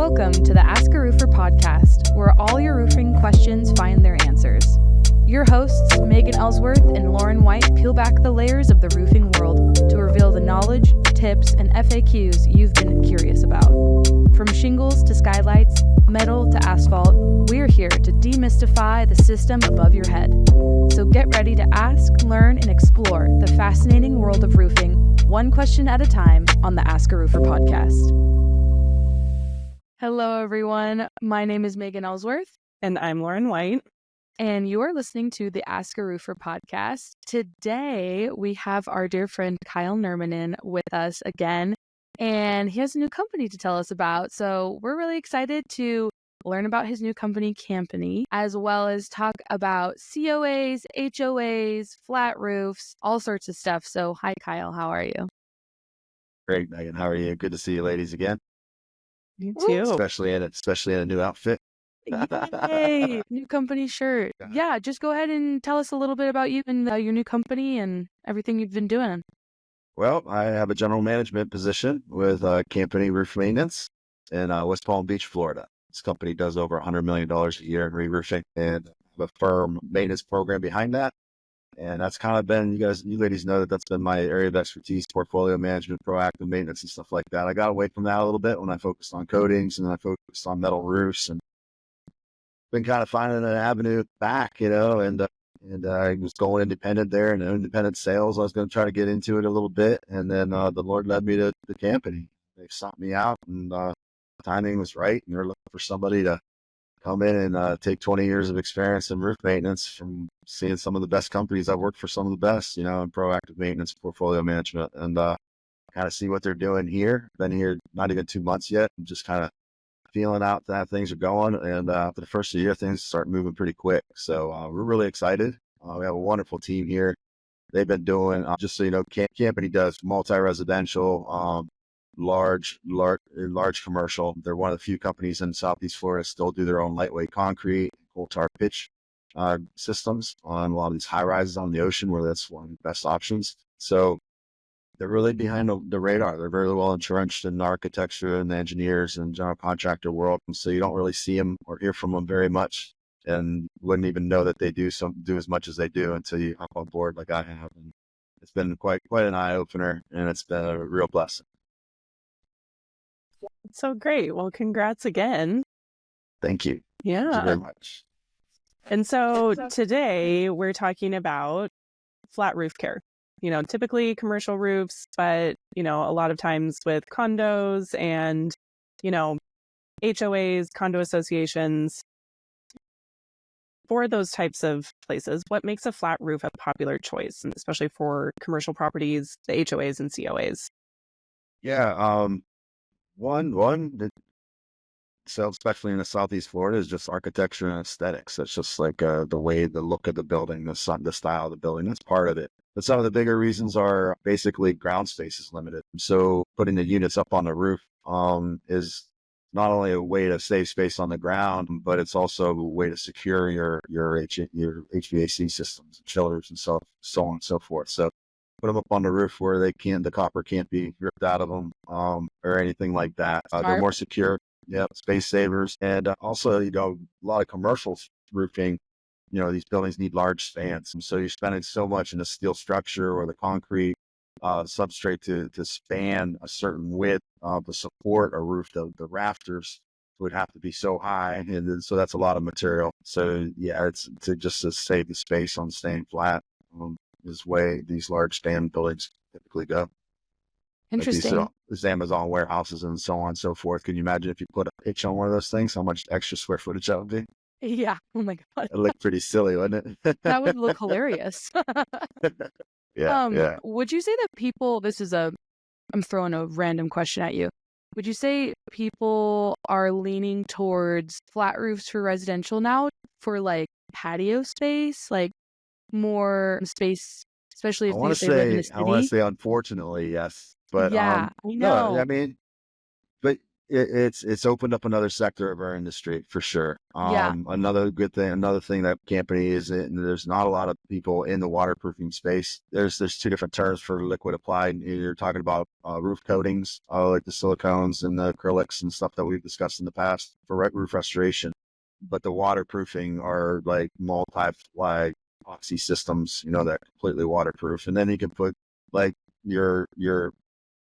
Welcome to the AskARoofer Podcast, where all your roofing questions find their answers. Your hosts, Megan Ellsworth and Lauren White, peel back the layers of the roofing world to reveal the knowledge, tips, and FAQs you've been curious about. From shingles to skylights, metal to asphalt, we're here to demystify the system above your head. So get ready to ask, learn, and explore the fascinating world of roofing, one question at a time, on the AskARoofer Podcast. Hello, everyone. My name is Megan Ellsworth. And I'm Lauren White. And you are listening to the AskARoofer Podcast. Today, we have our dear friend Kyle Nurminen with us again, and he has a new company to tell us about. So we're really excited to learn about his new company, Campany, as well as talk about COAs, HOAs, flat roofs, all sorts of stuff. So hi, Kyle. How are you? Great, Megan. How are you? Good to see you ladies again. You too. Especially in a new outfit. Yay! New company shirt. Yeah, just go ahead and tell us a little bit about you and your new company and everything you've been doing. Well, I have a general management position with Campany Roof Maintenance in West Palm Beach, Florida. This company does over $100 million a year in re-roofing and have a firm maintenance program behind that. And that's kind of been, you ladies know that's been my area of expertise, portfolio management, proactive maintenance and stuff like that. I got away from that a little bit when I focused on coatings and then I focused on metal roofs and been kind of finding an avenue back, and I was going independent there and independent sales. I was going to try to get into it a little bit. And then the Lord led me to the Campany. They sought me out and timing was right. And they're looking for somebody to come in and take 20 years of experience in roof maintenance from seeing some of the best companies. I've worked for some of the best, in proactive maintenance, portfolio management, and kind of see what they're doing here. Been here not even 2 months yet. I'm just kind of feeling out that things are going. And for the first of the year, things start moving pretty quick. So we're really excited. We have a wonderful team here. They've been doing, just so you know, Campany does multi-residential, large commercial. They're one of the few companies in Southeast Florida still do their own lightweight concrete, coal tar pitch systems on a lot of these high rises on the ocean, where that's one of the best options. So they're really behind the radar. They're very well entrenched in architecture and engineers and general contractor world. And so you don't really see them or hear from them very much, and wouldn't even know that they do as much as they do until you hop on board like I have. And it's been quite an eye opener, and it's been a real blessing. So great. Well, congrats again. Thank you. Yeah. Thank you very much. And so today we're talking about flat roof care. Typically commercial roofs, but, a lot of times with condos and, HOAs, condo associations. For those types of places, what makes a flat roof a popular choice, and especially for commercial properties, the HOAs and COAs? Yeah. So especially in the Southeast Florida is just architecture and aesthetics. It's just like the look of the building, the style of the building. That's part of it. But some of the bigger reasons are basically ground space is limited. So putting the units up on the roof is not only a way to save space on the ground, but it's also a way to secure your HVAC systems, chillers, and so on and so forth. So put them up on the roof where the copper can't be ripped out of them or anything like that. They're more secure. Yeah, space savers. And also, a lot of commercial roofing, these buildings need large spans. And so you're spending so much in the steel structure or the concrete substrate to span a certain width to support a roof. The rafters would have to be so high. And so that's a lot of material. So yeah, it's to save the space on staying flat is way these large span buildings typically go. Interesting. Like these Amazon warehouses and so on and so forth. Can you imagine if you put a pitch on one of those things, how much extra square footage that would be? Yeah. Oh my God. It looked pretty silly, wouldn't it? That would look hilarious. Yeah. Would you say that I'm throwing a random question at you. Would you say people are leaning towards flat roofs for residential now for like patio space, like more space, especially if they live in the city? I want to say unfortunately, yes. But yeah, I know. No, I mean, but It's opened up another sector of our industry for sure. Yeah. Another thing that Campany is in, there's not a lot of people in the waterproofing space. There's two different terms for liquid applied. You're talking about roof coatings, like the silicones and the acrylics and stuff that we've discussed in the past for roof restoration. But the waterproofing are like multi-ply epoxy systems, that are completely waterproof. And then you can put like your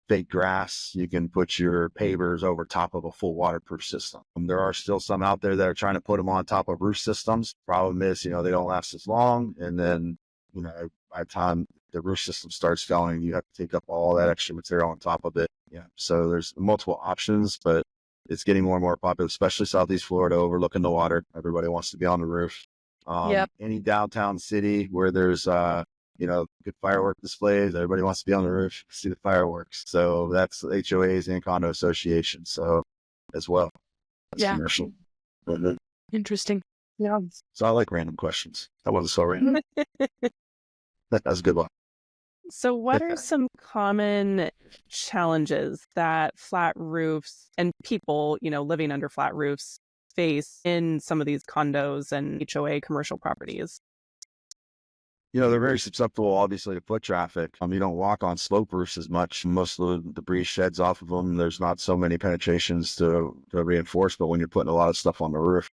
fake grass, you can put your pavers over top of a full waterproof system. There are still some out there that are trying to put them on top of roof systems. Problem is, they don't last as long. And then, by the time the roof system starts going, you have to take up all that extra material on top of it. Yeah. So there's multiple options, but it's getting more and more popular, especially Southeast Florida, overlooking the water. Everybody wants to be on the roof. Yep. Any downtown city where there's, good firework displays, everybody wants to be on the roof, see the fireworks. So that's HOAs and condo associations. So as well. That's Yeah. commercial. Interesting. Yeah. So I like random questions. That wasn't so random. That's a good one. So what are some common challenges that flat roofs and people, living under flat roofs face in some of these condos and HOA commercial properties? They're very susceptible, obviously, to foot traffic. You don't walk on slope roofs as much. Most of the debris sheds off of them. There's not so many penetrations to reinforce, but when you're putting a lot of stuff on the roof,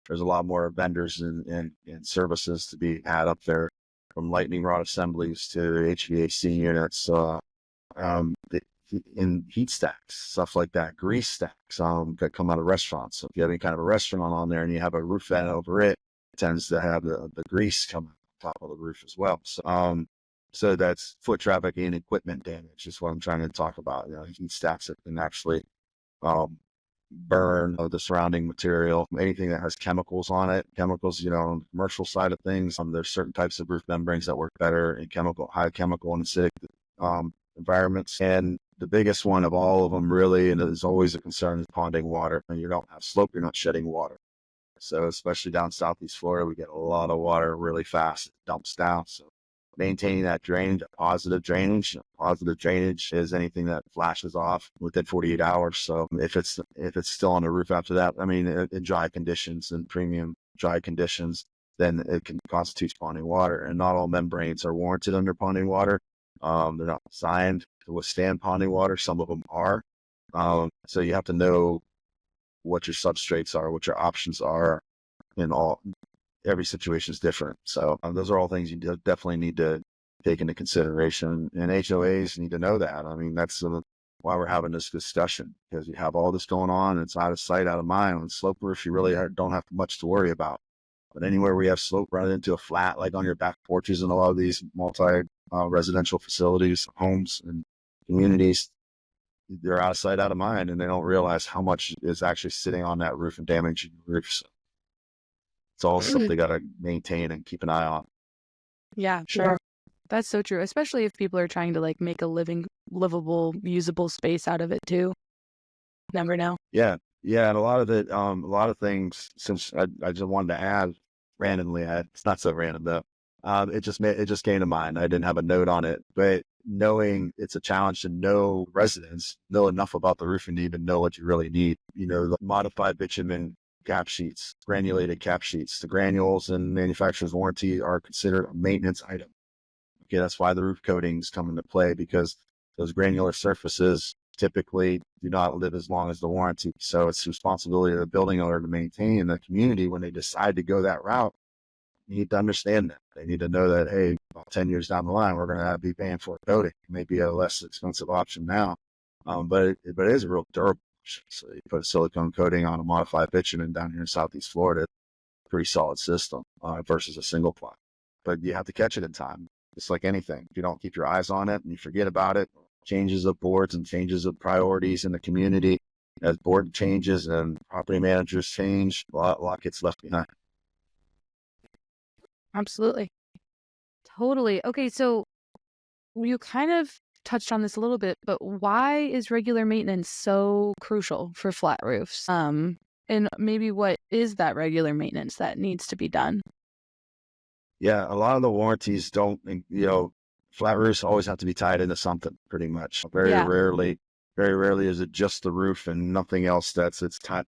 there's a lot more vendors and services to be had up there, from lightning rod assemblies to HVAC units, in heat stacks, stuff like that, grease stacks that come out of restaurants. So if you have any kind of a restaurant on there and you have a roof vent over it, it tends to have the grease come top of the roof as well. So that's foot traffic and equipment damage is what I'm trying to talk about. Heat stacks that can actually burn the surrounding material, anything that has chemicals on it. Chemicals, on the commercial side of things, there's certain types of roof membranes that work better in high chemical and acidic environments. And the biggest one of all of them really, and is always a concern, is ponding water. And you don't have slope, you're not shedding water. So especially down Southeast Florida, we get a lot of water really fast. It dumps down. So maintaining that drainage, positive drainage is anything that flashes off within 48 hours. So if it's still on the roof after that, in dry conditions and premium dry conditions, then it can constitute ponding water. And not all membranes are warranted under ponding water. They're not designed to withstand ponding water. Some of them are. So you have to know what your substrates are, what your options are, every situation is different. So those are all things you definitely need to take into consideration, and HOAs need to know that. That's why we're having this discussion, because you have all this going on. It's out of sight, out of mind. On slope roof, you really don't have much to worry about. But anywhere we have slope running into a flat, like on your back porches and a lot of these residential facilities, homes and communities, they're out of sight, out of mind, and they don't realize how much is actually sitting on that roof and damaging the roof. So it's all stuff they got to maintain and keep an eye on. Yeah, sure. That's so true, especially if people are trying to make a livable, usable space out of it too. Never know. Yeah. And a lot of things, since I just wanted to add randomly, it's not so random though. It just came to mind. I didn't have a note on it, but knowing it's a challenge to know residents, know enough about the roofing to even know what you really need. The modified bitumen cap sheets, granulated cap sheets, the granules and manufacturer's warranty are considered a maintenance item. Okay, that's why the roof coatings come into play, because those granular surfaces typically do not live as long as the warranty. So it's the responsibility of the building owner to maintain the community when they decide to go that route. You need to understand that. They need to know that, hey, about 10 years down the line, we're going to be paying for a coating. It may be a less expensive option now, but it is a real durable option. So you put a silicone coating on a modified bitumen down here in Southeast Florida, pretty solid system versus a single ply. But you have to catch it in time. It's like anything. If you don't keep your eyes on it and you forget about it, changes of boards and changes of priorities in the community, as board changes and property managers change, a lot gets left behind. Absolutely. Totally. Okay, so you kind of touched on this a little bit, but why is regular maintenance so crucial for flat roofs? And maybe what is that regular maintenance that needs to be done? Yeah, a lot of the warranties don't, flat roofs always have to be tied into something pretty much. Very rarely Very rarely is it just the roof and nothing else that's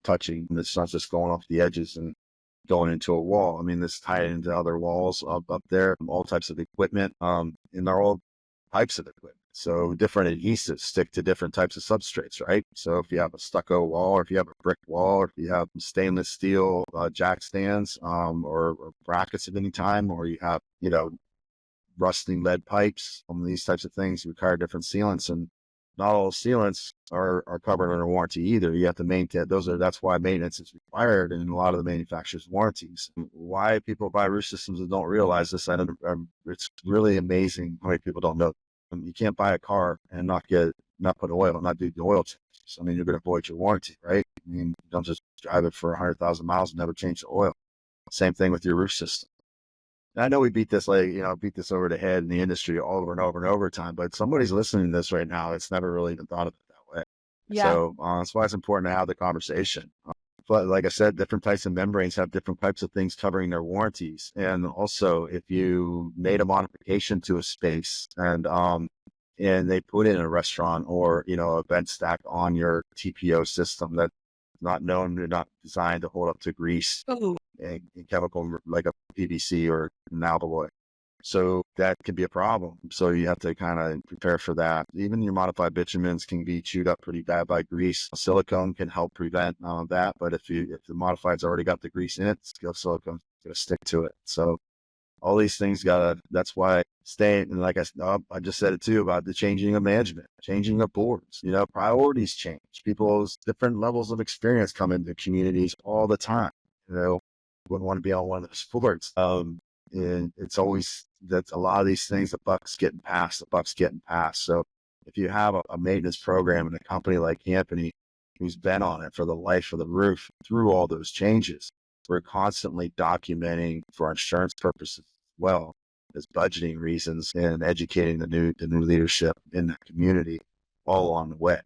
touching. It's not just going off the edges and going into a wall. I mean, this tied into other walls up there, all types of equipment, and they're all types of equipment. So different adhesives stick to different types of substrates, right? So if you have a stucco wall, or if you have a brick wall, or if you have stainless steel jack stands, or brackets of any time, or you have, rusting lead pipes, these types of things require different sealants, and not all sealants are covered under warranty either. You have to maintain that's why maintenance is required in a lot of the manufacturer's warranties. Why people buy roof systems and don't realize this, it's really amazing how many people don't know. You can't buy a car and not put oil, not do the oil changes. I mean, you're going to avoid your warranty, right? I mean, you don't just drive it for 100,000 miles and never change the oil. Same thing with your roof system. And I know we beat this over the head in the industry over and over and over time, but somebody's listening to this right now. It's never really even thought of it that way. Yeah. So that's why it's important to have the conversation. But like I said, different types of membranes have different types of things covering their warranties. And also, if you made a modification to a space and they put in a restaurant or, a vent stack on your TPO system that's not designed to hold up to grease and chemical like a PVC or an alloy. So that can be a problem. So you have to kind of prepare for that. Even your modified bitumens can be chewed up pretty bad by grease. Silicone can help prevent that. But if the modified's already got the grease in it, silicone's going to stick to it. So all these things that's why and like I just said it too, about the changing of management, changing of boards, priorities change. People's different levels of experience come into communities all the time. Wouldn't want to be on one of those boards. And it's always that a lot of these things, the buck's getting passed. So if you have a maintenance program in a company like Campany, who's been on it for the life of the roof through all those changes, we're constantly documenting for insurance purposes as well as budgeting reasons and educating the new leadership in that community all along the way.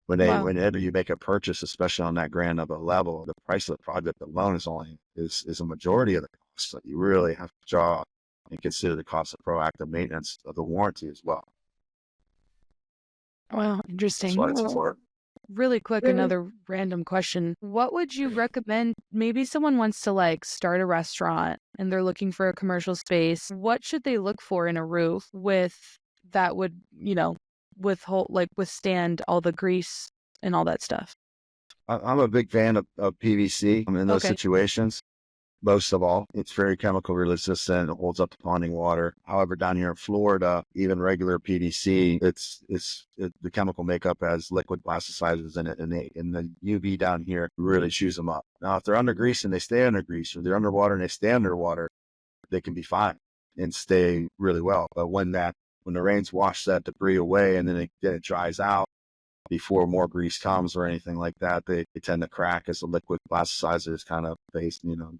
Whenever you make a purchase, especially on that grand of a level, the price of the project alone is a majority of the cost. So you really have to draw and consider the cost of proactive maintenance of the warranty as well. Wow, interesting. That's why it's important. Really quick, another random question. What would you recommend? Maybe someone wants to start a restaurant and they're looking for a commercial space. What should they look for in a roof that would, withstand all the grease and all that stuff? I'm a big fan of PVC in those situations. Most of all, it's very chemical resistant. It holds up to ponding water. However, down here in Florida, even regular PVC, the chemical makeup has liquid plasticizers in it, and the UV down here really chews them up. Now, if they're under grease and they stay under grease, or they're underwater and they stay underwater, they can be fine and stay really well. But when the rains wash that debris away and then it dries out, before more grease comes or anything like that, they tend to crack as the liquid plasticizers kind of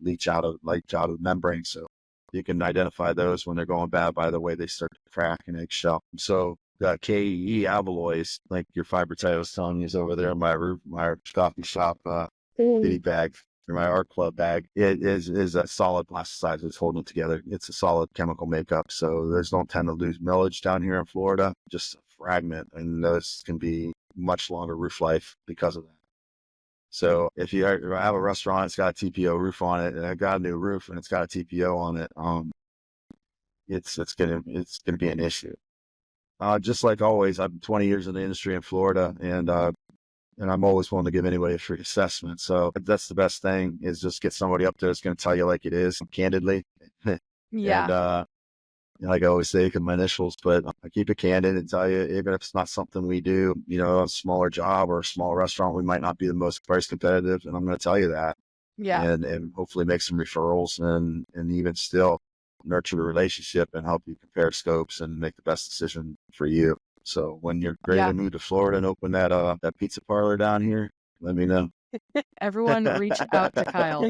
leach out of the membrane. So you can identify those when they're going bad by the way they start to crack and eggshell. So the KE alloys, like your fiber tile was telling me, is over there in my coffee shop bitty bag or my art club bag. It is a solid plasticizer. It's holding it together. It's a solid chemical makeup. So those don't tend to lose millage down here in Florida, just a fragment, and those can be much longer roof life because of that. So if you have a restaurant, it's got a TPO roof on it, and I've got a new roof and it's got a TPO on it, it's gonna be an issue. Just like always, I've been 20 years in the industry in Florida, and I'm always willing to give anybody a free assessment. So that's the best thing, is just get somebody up there that's going to tell you like it is, candidly. Yeah. And like I always say, my initials, but I keep it candid and tell you, even if it's not something we do, a smaller job or a small restaurant, we might not be the most price competitive. And I'm going to tell you that. Yeah. And hopefully make some referrals and even still nurture the relationship and help you compare scopes and make the best decision for you. So when you're ready to move to Florida and open that pizza parlor down here, let me know. Everyone reach out to Kyle.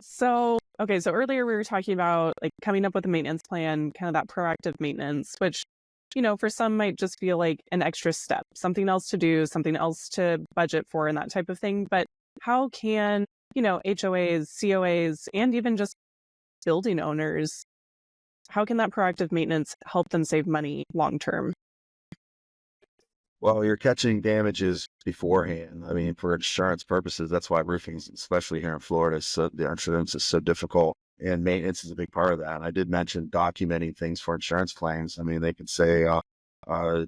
So earlier we were talking about coming up with a maintenance plan, kind of that proactive maintenance, which, for some might just feel like an extra step, something else to do, something else to budget for and that type of thing. But how can, HOAs, COAs, and even just building owners, how can that proactive maintenance help them save money long term? Well, you're catching damages beforehand. I mean, for insurance purposes, that's why roofing, especially here in Florida, the insurance is so difficult, and maintenance is a big part of that. And I did mention documenting things for insurance claims. I mean, they could say,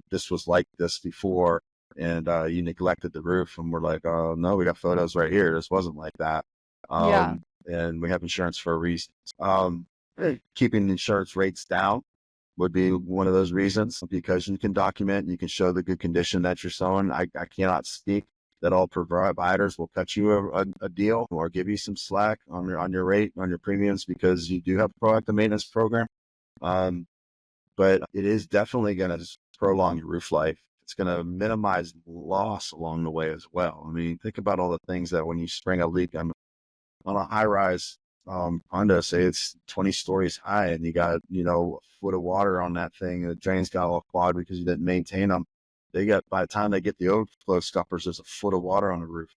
this was like this before, and you neglected the roof, and we're like, oh no, we got photos right here. This wasn't like that. Yeah. And we have insurance for a reason. Keeping insurance rates down would be one of those reasons, because you can document and you can show the good condition that you're showing. I cannot speak that all providers will cut you a deal or give you some slack on your rate, on your premiums, because you do have a proactive maintenance program. But it is definitely going to prolong your roof life. It's going to minimize loss along the way as well. I mean, think about all the things that when you spring a leak on a high rise condo, say it's 20 stories high, and you got, a foot of water on that thing, the drains got all clogged because you didn't maintain them. By the time they get the overflow scuppers, there's a foot of water on the roof.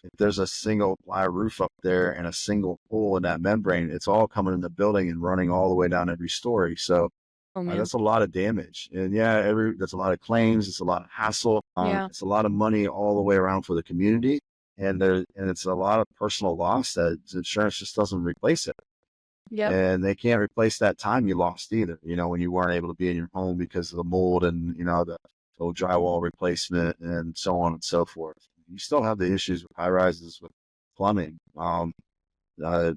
If there's a single ply roof up there and a single hole in that membrane, it's all coming in the building and running all the way down every story. So that's a lot of damage. And there's a lot of claims. It's a lot of hassle. It's a lot of money all the way around for the community. And it's a lot of personal loss that insurance just doesn't replace it. Yep. And they can't replace that time you lost either, when you weren't able to be in your home because of the mold and, the old drywall replacement and so on and so forth. You still have the issues with high rises with plumbing. But I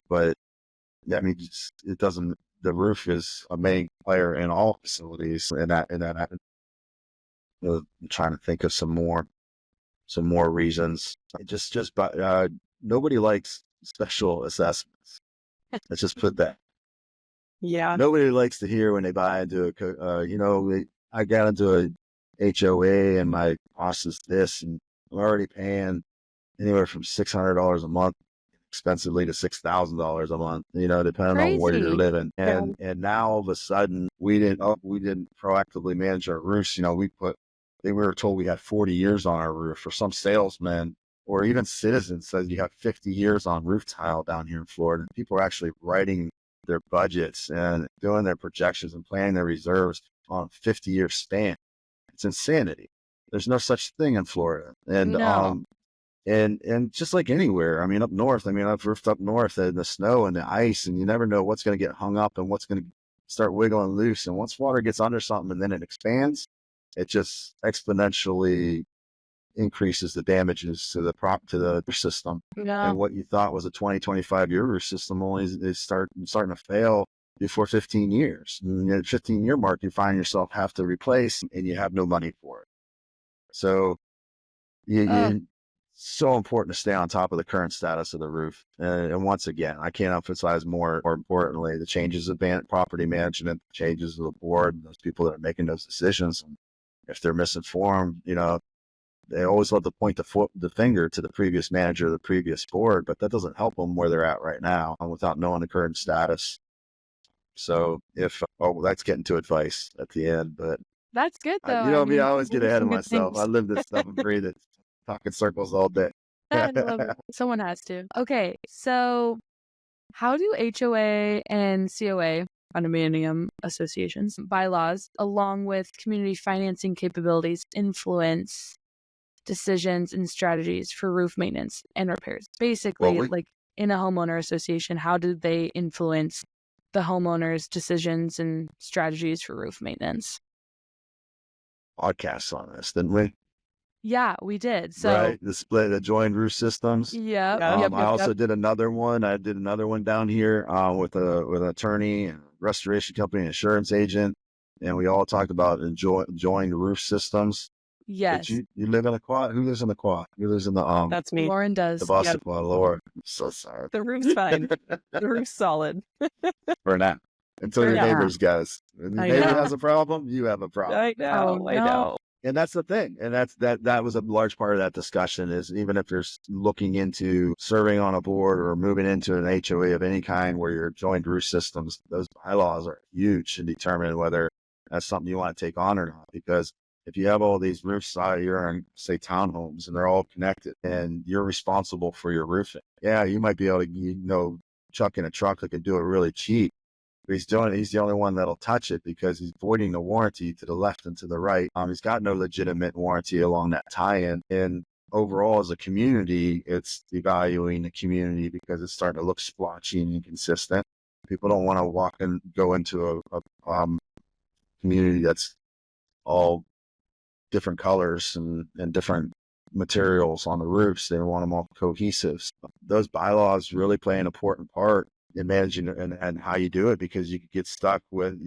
mean, it doesn't, the roof is a main player in all facilities in that. I'm trying to think of some more reasons. But nobody likes special assessments. Let's just put that. Yeah. Nobody likes to hear when they buy into I got into a HOA and my cost is this, and I'm already paying anywhere from $600 a month, expensively, to $6,000 a month, depending on where you're living. And now all of a sudden we didn't proactively manage our roofs. We were told we had 40 years on our roof, or some salesman or even citizens says you have 50 years on roof tile down here in Florida. People are actually writing their budgets and doing their projections and planning their reserves on a 50-year span. It's insanity. There's no such thing in Florida. And No. and just like anywhere, I mean, up north, I've roofed up north in the snow and the ice, and you never know what's going to get hung up and what's going to start wiggling loose. And once water gets under something and then it expands, it just exponentially increases the damages to the system. Yeah. And what you thought was a 20-25 year roof system only is starting to fail before 15 years. And at the 15-year mark, you find yourself have to replace, and you have no money for it. So it's so important to stay on top of the current status of the roof. And once again, I can't emphasize more importantly, the changes of property management, changes of the board, those people that are making those decisions. And if they're misinformed, they always love to point the finger to the previous manager, the previous board, but that doesn't help them where they're at right now without knowing the current status. So that's getting to advice at the end, but That's good though. I always get ahead of some good myself. things. I live this stuff and breathe it, talking circles all day. I love it. Someone has to. Okay, so how do HOA and COA, condominium associations, bylaws, along with community financing capabilities, influence decisions and strategies for roof maintenance and repairs? Basically, like in a homeowner association, how do they influence the homeowner's decisions and strategies for roof maintenance? Podcasts on this, didn't we? Yeah, we did. So right, the split adjoined roof systems. Yep. I also did another one. I did another one down here with an attorney, restoration company, insurance agent, and we all talked about enjoying roof systems. Yes. You live in a quad? Who lives in the quad? Who lives in the That's me. Lauren does. The Boston quad? Lord, I'm so sorry. The roof's fine. The roof's solid. For now. Until your neighbors goes. When your neighbor has a problem, you have a problem. I know. I know. And that's the thing. And that was a large part of that discussion, is even if you're looking into serving on a board or moving into an HOA of any kind where you're joined roof systems, those bylaws are huge to determine whether that's something you want to take on or not. Because if you have all these roofs out, you're in, say, townhomes, and they're all connected, and you're responsible for your roofing. Yeah, you might be able to, chuck in a truck that can do it really cheap. He's the only one that'll touch it because he's voiding the warranty to the left and to the right. He's got no legitimate warranty along that tie-in. And overall, as a community, it's devaluing the community because it's starting to look splotchy and inconsistent. People don't want to go into a community that's all different colors and different materials on the roofs. They want them all cohesive. Those bylaws really play an important part in managing and how you do it, because you could get stuck with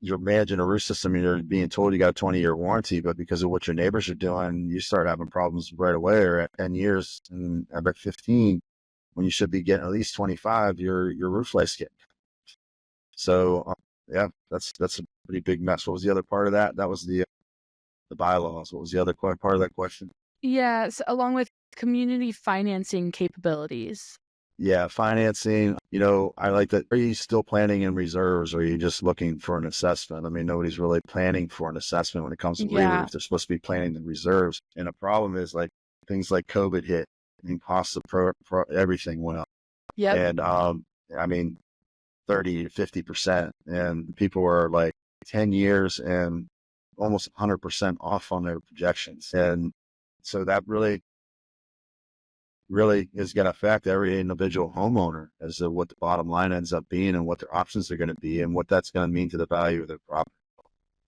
you're managing a roof system and you're being told you got a 20-year warranty, but because of what your neighbors are doing, you start having problems right away, or at 10 years and about 15, when you should be getting at least 25, your roof life's getting. So yeah, that's a pretty big mess. What was the other part of that? That was the bylaws. What was the other part of that question? Yeah, so along with community financing capabilities. Yeah, financing, I like that. Are you still planning in reserves, or are you just looking for an assessment? I mean, nobody's really planning for an assessment when it comes to re-roof. They're supposed to be planning in reserves. And the problem is, like, things like COVID hit and costs of everything went up. Yeah. And I mean, 30 to 50%. And people were like 10 years and almost 100% off on their projections. And so that really is going to affect every individual homeowner as to what the bottom line ends up being and what their options are going to be and what that's going to mean to the value of their property.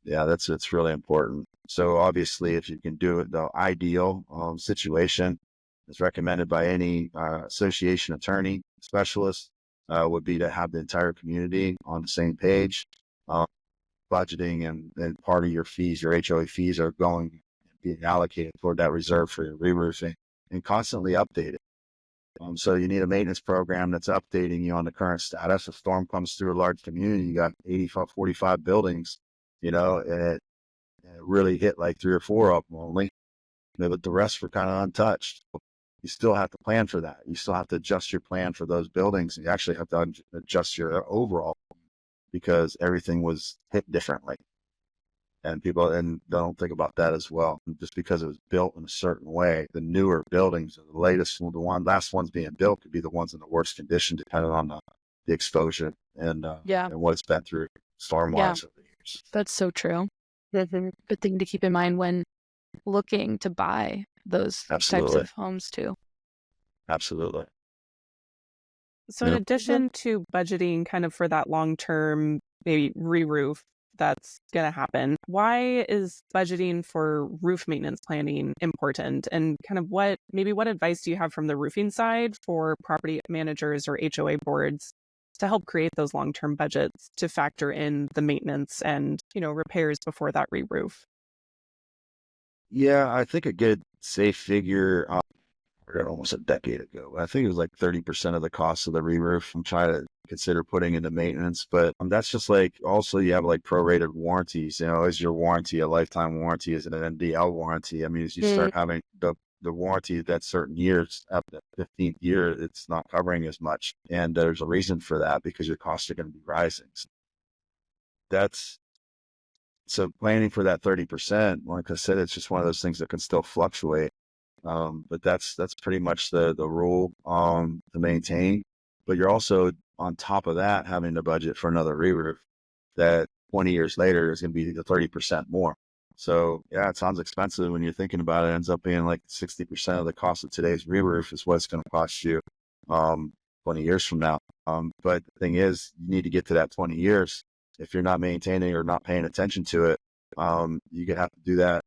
Yeah, it's really important. So obviously, if you can do it, the ideal situation is recommended by any association attorney specialist would be to have the entire community on the same page. Budgeting and part of your fees, your HOA fees, are being allocated toward that reserve for your re-roofing, and constantly updated. So you need a maintenance program that's updating you on the current status. If a storm comes through a large community, you got 45 buildings, and it really hit like 3 or 4 of them only, but the rest were kind of untouched. You still have to plan for that. You still have to adjust your plan for those buildings. You actually have to adjust your overall, because everything was hit differently. And people don't think about that as well. Just because it was built in a certain way, the newer buildings, the latest one, last ones being built, could be the ones in the worst condition, depending on the exposure and what it's been through storm-wise over the years. That's so true. Good thing to keep in mind when looking to buy those types of homes too. Absolutely. So in addition to budgeting kind of for that long-term, maybe re-roof that's going to happen, why is budgeting for roof maintenance planning important? And kind of what advice do you have from the roofing side for property managers or HOA boards to help create those long-term budgets to factor in the maintenance and, repairs before that re-roof? Yeah, I think a good safe figure, almost a decade ago, I think it was like 30% of the cost of the re-roof. I'm trying to consider putting into maintenance, but that's just like, also you have like prorated warranties. Is your warranty a lifetime warranty? Is it an NDL warranty? I mean, as you start having the warranty that certain years, after the 15th year, it's not covering as much. And there's a reason for that, because your costs are going to be rising. So planning for that 30%, like I said, it's just one of those things that can still fluctuate. But that's pretty much the rule to maintain. But you're also, on top of that, having to budget for another re-roof that 20 years later is going to be the 30% more. So yeah, it sounds expensive when you're thinking about it. It ends up being like 60% of the cost of today's re-roof is what it's going to cost you 20 years from now. But the thing is, you need to get to that 20 years. If you're not maintaining or not paying attention to it, you could have to do that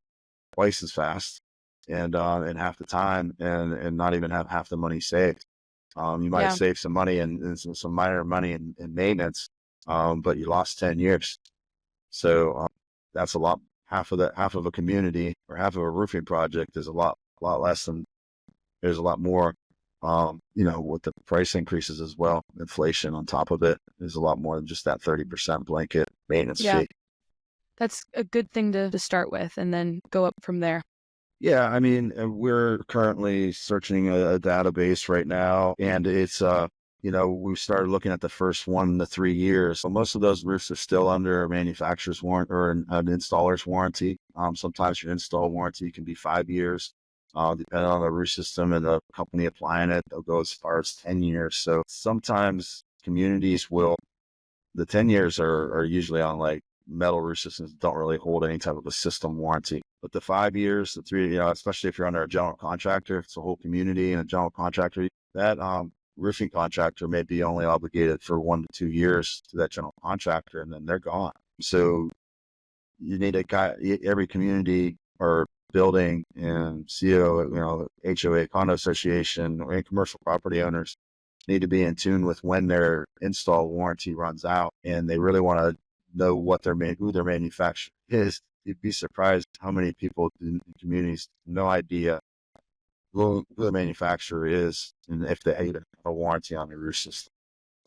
twice as fast and in half the time, and not even have half the money saved. You might save some money and some minor money in maintenance, but you lost 10 years. So that's a lot. Half of a community or half of a roofing project is a lot less than. There's a lot more. With the price increases as well, inflation on top of it is a lot more than just that 30% blanket maintenance fee. That's a good thing to start with, and then go up from there. Yeah, I mean, we're currently searching a database right now, and it's, we started looking at the first 1 to 3 years. So most of those roofs are still under a manufacturer's warranty or an installer's warranty. Sometimes your install warranty can be 5 years, depending on the roof system and the company applying it. They'll go as far as 10 years. So sometimes communities will The 10 years are usually on like metal roof systems that don't really hold any type of a system warranty. But the 5 years, the 3, especially if you're under a general contractor, if it's a whole community and a general contractor, that roofing contractor may be only obligated for 1 to 2 years to that general contractor, and then they're gone. So you need a guy, every community or building and HOA, condo association, or any commercial property owners need to be in tune with when their install warranty runs out, and they really want to know who their manufacturer is. You'd be surprised how many people in communities no idea who the manufacturer is and if they even have a warranty on the roof system.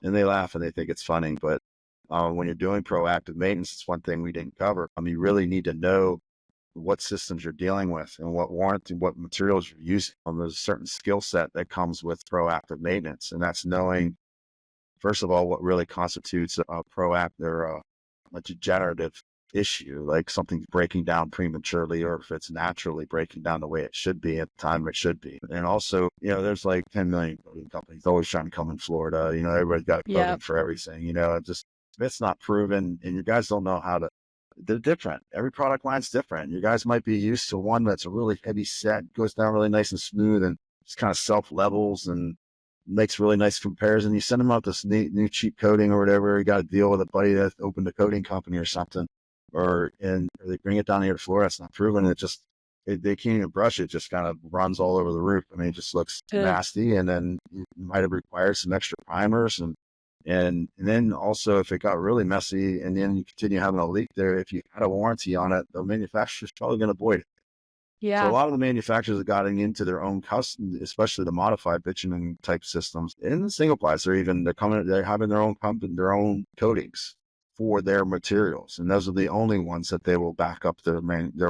And they laugh and they think it's funny, but when you're doing proactive maintenance, it's one thing we didn't cover. You really need to know what systems you're dealing with and what warranty, what materials you're using. There's a certain skill set that comes with proactive maintenance, and that's knowing, first of all, what really constitutes a proactive or a degenerative issue, like something's breaking down prematurely, or if it's naturally breaking down the way it should be at the time it should be. And also, there's like 10 million coating companies always trying to come in Florida. Everybody's got a coating for everything. If it's not proven and you guys don't know how to, they're different. Every product line's different. You guys might be used to one that's a really heavy set, goes down really nice and smooth, and just kind of self levels and makes really nice comparison. You send them out this new cheap coating or whatever. You got to deal with a buddy that opened a coating company or something, or they bring it down here to Florida. It's not proven. They can't even brush it. Just kind of runs all over the roof. It just looks nasty. And then you might have required some extra primers and then also if it got really messy and then you continue having a leak there, if you had a warranty on it, the manufacturer's probably going to void it. Yeah. So a lot of the manufacturers have gotten into their own custom, especially the modified bitumen type systems. And the single plies, they're having their own coatings for their materials, and those are the only ones that they will back up their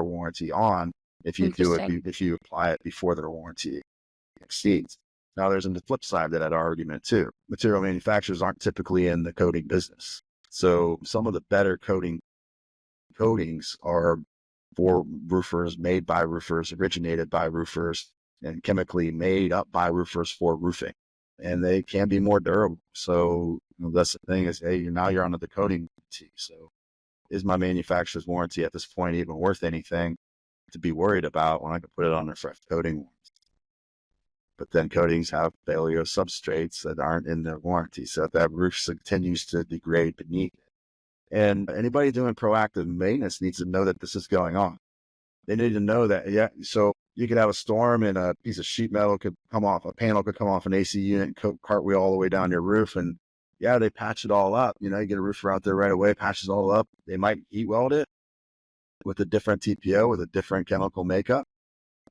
warranty on if you if you apply it before their warranty exceeds. Now, there's the flip side to that argument too. Material manufacturers aren't typically in the coating business, so some of the better coatings are for roofers, made by roofers, originated by roofers, and chemically made up by roofers for roofing, and they can be more durable. So that's the thing is, hey, you're under the coating warranty. So is my manufacturer's warranty at this point even worth anything to be worried about when I can put it on a fresh coating warranty? But then coatings have failure substrates that aren't in their warranty. So that roof continues to degrade beneath it. And anybody doing proactive maintenance needs to know that this is going on. They need to know that, so you could have a storm and a piece of sheet metal could come off, a panel could come off an AC unit and cartwheel all the way down your roof. And they patch it all up. You get a roofer out there right away, patches all up. They might heat weld it with a different TPO, with a different chemical makeup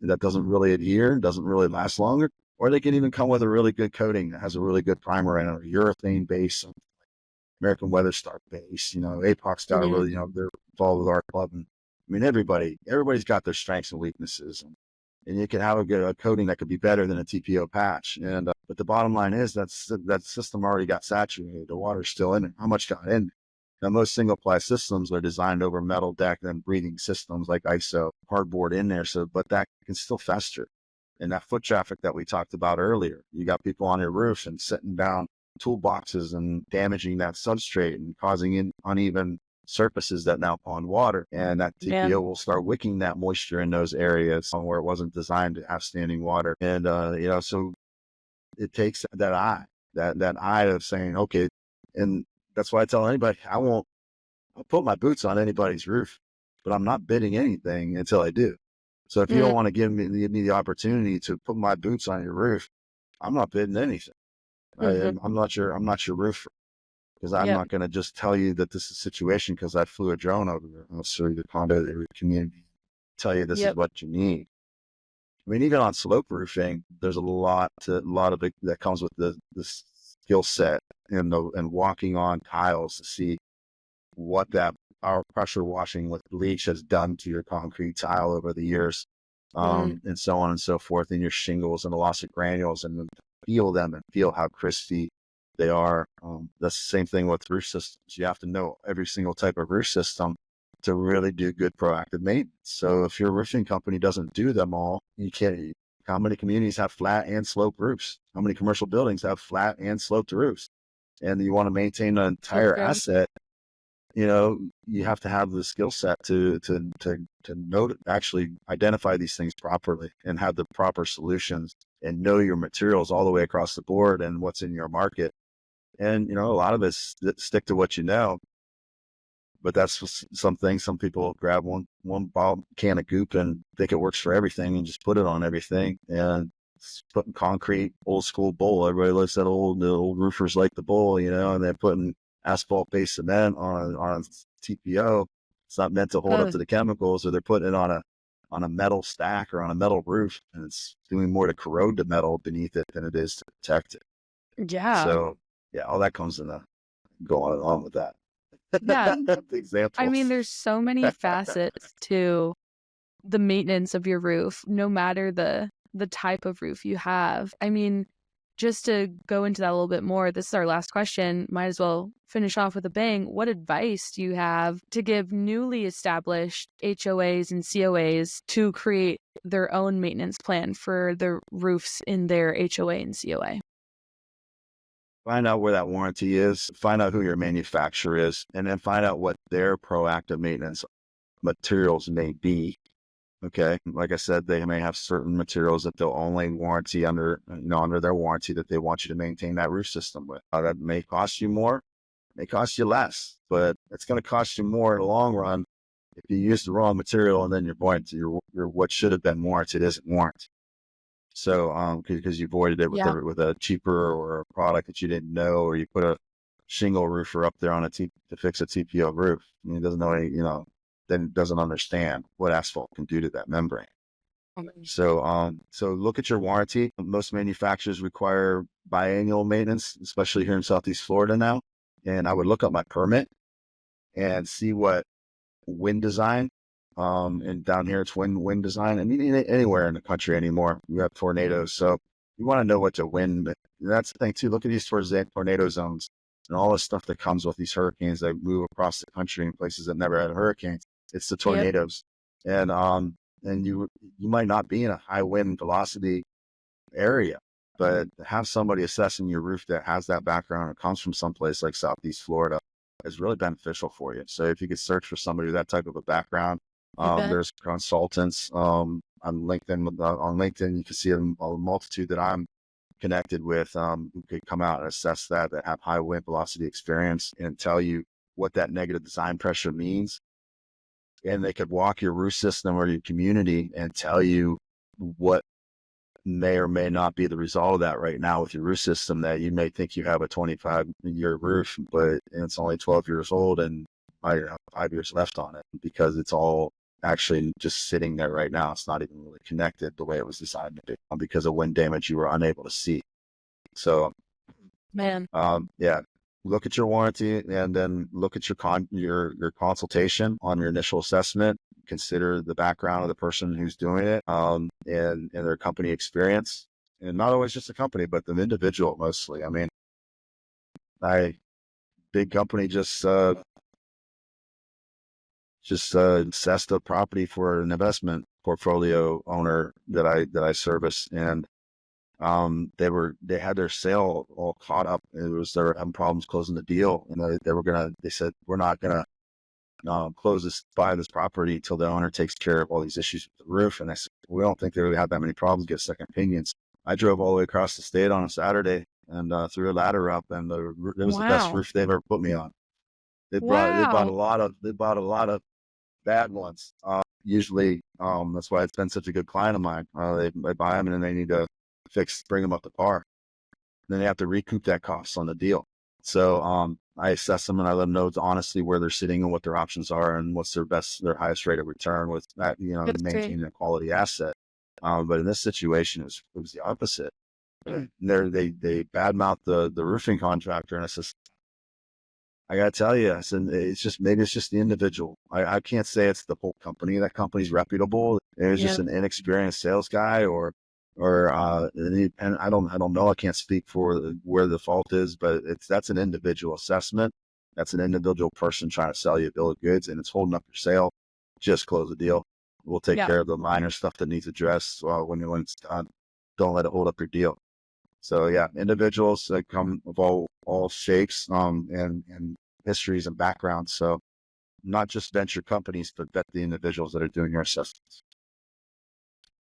that doesn't really adhere, doesn't really last longer. Or they can even come with a really good coating that has a really good primer in it, or urethane base, American Weather Star base, APOC style, really, they're involved with our club. And everybody's got their strengths and weaknesses. And you can have a coating that could be better than a TPO patch. But the bottom line is that system already got saturated. The water's still in it. How much got in? Now, most single ply systems are designed over metal deck and breathing systems like ISO, hardboard in there. But that can still fester. And that foot traffic that we talked about earlier, you got people on your roofs and setting down toolboxes and damaging that substrate and causing uneven surfaces that now pond water. And that TPO will start wicking that moisture in those areas where it wasn't designed to have standing water. And, so it takes that eye of saying, okay, and that's why I tell anybody, I'll put my boots on anybody's roof, but I'm not bidding anything until I do. So if you don't want to give me the opportunity to put my boots on your roof, I'm not bidding anything. I'm not your roofer, because I'm not going to just tell you that this is a situation because I flew a drone over there. I'll show you the condo community, tell you this is what you need. Even on slope roofing, there's a lot of it that comes with the skill set and walking on tiles to see what our pressure washing with bleach has done to your concrete tile over the years, and so on and so forth, and your shingles and the loss of granules, and feel them and feel how crispy they are. That's the same thing with roof systems. You have to know every single type of roof system to really do good proactive maintenance. So if your roofing company doesn't do them all, you can't. How many communities have flat and sloped roofs? How many commercial buildings have flat and sloped roofs? and you want to maintain an entire asset, you know, you have to have the skill set to know, actually identify these things properly and have the proper solutions and know your materials all the way across the board and what's in your market. And, you know, a lot of it stick to what you know, but that's some things. Some people grab one bottle can of goop and think it works for everything and just put it on everything. And putting concrete, old school bowl. Everybody looks at the old roofers like the bowl, you know, and they're putting asphalt-based cement on a TPO. It's not meant to hold up to the chemicals, or they're putting it on a metal stack or on a metal roof, and it's doing more to corrode the metal beneath it than it is to protect it. Yeah. So yeah, all that comes into going on with that. Yeah. The examples. I mean, there's so many facets to the maintenance of your roof, no matter the type of roof you have. I mean, just to go into that a little bit more, this is our last question. Might as well finish off with a bang. What advice do you have to give newly established HOAs and COAs to create their own maintenance plan for the roofs in their HOA and COA? Find out where that warranty is, find out who your manufacturer is, and then find out what their proactive maintenance materials may be. Okay. Like I said, they may have certain materials that they'll only warranty under their warranty that they want you to maintain that roof system with. That may cost you more, may cost you less, but it's going to cost you more in the long run if you use the wrong material and then your what should have been warranted isn't warranted. So, because you avoided it with a cheaper or a product that you didn't know, or you put a shingle roofer up there to fix a TPO roof. I mean, he doesn't know then doesn't understand what asphalt can do to that membrane. So look at your warranty. Most manufacturers require biannual maintenance, especially here in Southeast Florida now. And I would look up my permit and see what wind design. And down here it's wind design. I mean, anywhere in the country anymore, you have tornadoes. So you want to know what to wind. But that's the thing too. Look at these tornado zones and all the stuff that comes with these hurricanes that move across the country in places that never had hurricanes. It's the tornadoes. Yep. And you might not be in a high wind velocity area, but have somebody assessing your roof that has that background and comes from someplace like Southeast Florida is really beneficial for you. So if you could search for somebody with that type of a background, there's consultants on LinkedIn. On LinkedIn, you can see a multitude that I'm connected with who could come out and assess that have high wind velocity experience and tell you what that negative design pressure means. And they could walk your roof system or your community and tell you what may or may not be the result of that right now with your roof system, that you may think you have a 25-year roof, but it's only 12 years old and you have 5 years left on it because it's all actually just sitting there right now. It's not even really connected the way it was designed to be because of wind damage you were unable to see. So, look at your warranty and then look at your consultation on your initial assessment. Consider the background of the person who's doing it and their company experience, and not always just the company, but the individual mostly. I mean, big company just assessed a property for an investment portfolio owner that I service, and they had their sale all caught up. They were having problems closing the deal, and they said, we're not gonna buy this property until the owner takes care of all these issues with the roof. And I said, we don't think they really have that many problems, get second opinions. I drove all the way across the state on a Saturday and threw a ladder up, and it was the best roof they've ever put me on. They bought a lot of bad ones. Usually, that's why it's been such a good client of mine. They buy them and then they need to bring them up to par. Then they have to recoup that cost on the deal. So I assess them and I let them know honestly where they're sitting and what their options are and what's their highest rate of return with that, maintaining a quality asset. But in this situation, it was the opposite. They badmouth the roofing contractor, and I says, I gotta tell you, it's just the individual. I can't say it's the whole company. That company's reputable. It was just an inexperienced sales guy, and I don't know. I can't speak for where the fault is, but that's an individual assessment. That's an individual person trying to sell you a bill of goods, and it's holding up your sale. Just close the deal. We'll take care of the minor stuff that needs addressed when it's done. Don't let it hold up your deal. So yeah, individuals that come of all shapes, and histories and backgrounds. So not just venture companies, but vet the individuals that are doing your assessments.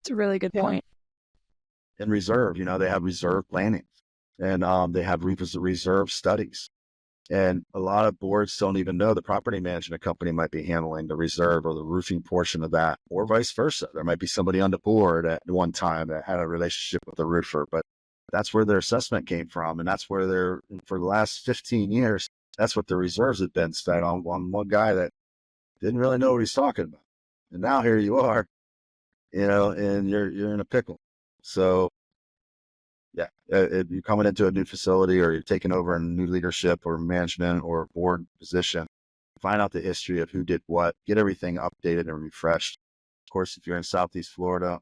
It's a really good point. And reserve, they have reserve planning, and they have reserve studies. And a lot of boards don't even know the property management company might be handling the reserve or the roofing portion of that, or vice versa. There might be somebody on the board at one time that had a relationship with the roofer, but that's where their assessment came from. And that's where for the last 15 years, that's what the reserves have been spent on one guy that didn't really know what he's talking about. And now here you are, and you're in a pickle. So yeah, if you're coming into a new facility or you're taking over a new leadership or management or board position, find out the history of who did what, get everything updated and refreshed. Of course, if you're in Southeast Florida,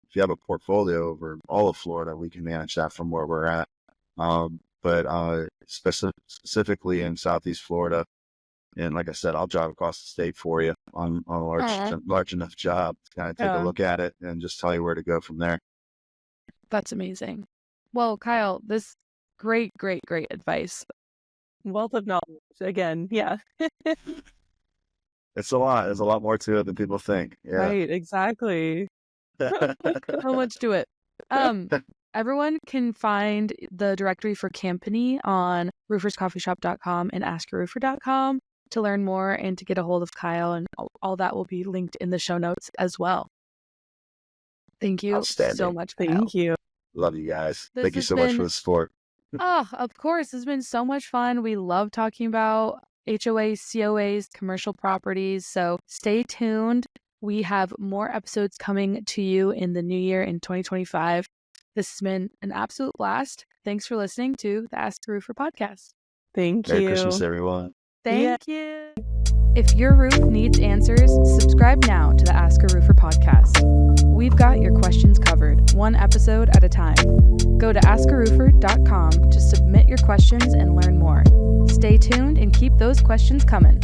if you have a portfolio over all of Florida, we can manage that from where we're at. But specifically in Southeast Florida, and like I said, I'll drive across the state for you on a large enough job to kind of take a look at it and just tell you where to go from there. That's amazing. Well, Kyle, this great advice. Wealth of knowledge again. Yeah. It's a lot. There's a lot more to it than people think. Yeah. Right. Exactly. So much to it. Everyone can find the directory for Campany on rooferscoffeeshop.com and AskARoofer.com to learn more and to get a hold of Kyle, and all that will be linked in the show notes as well. Thank you so much, Kyle. Thank you. Love you guys. Thank you so much for the support. Oh, of course. It's been so much fun. We love talking about HOAs, COAs, commercial properties. So stay tuned. We have more episodes coming to you in the new year in 2025. This has been an absolute blast. Thanks for listening to the AskARoofer Podcast. Thank you. Merry Christmas, everyone. Thank you. If your roof needs answers, subscribe now to the AskARoofer Podcast. We've got your questions covered, one episode at a time. Go to AskARoofer.com to submit your questions and learn more. Stay tuned and keep those questions coming.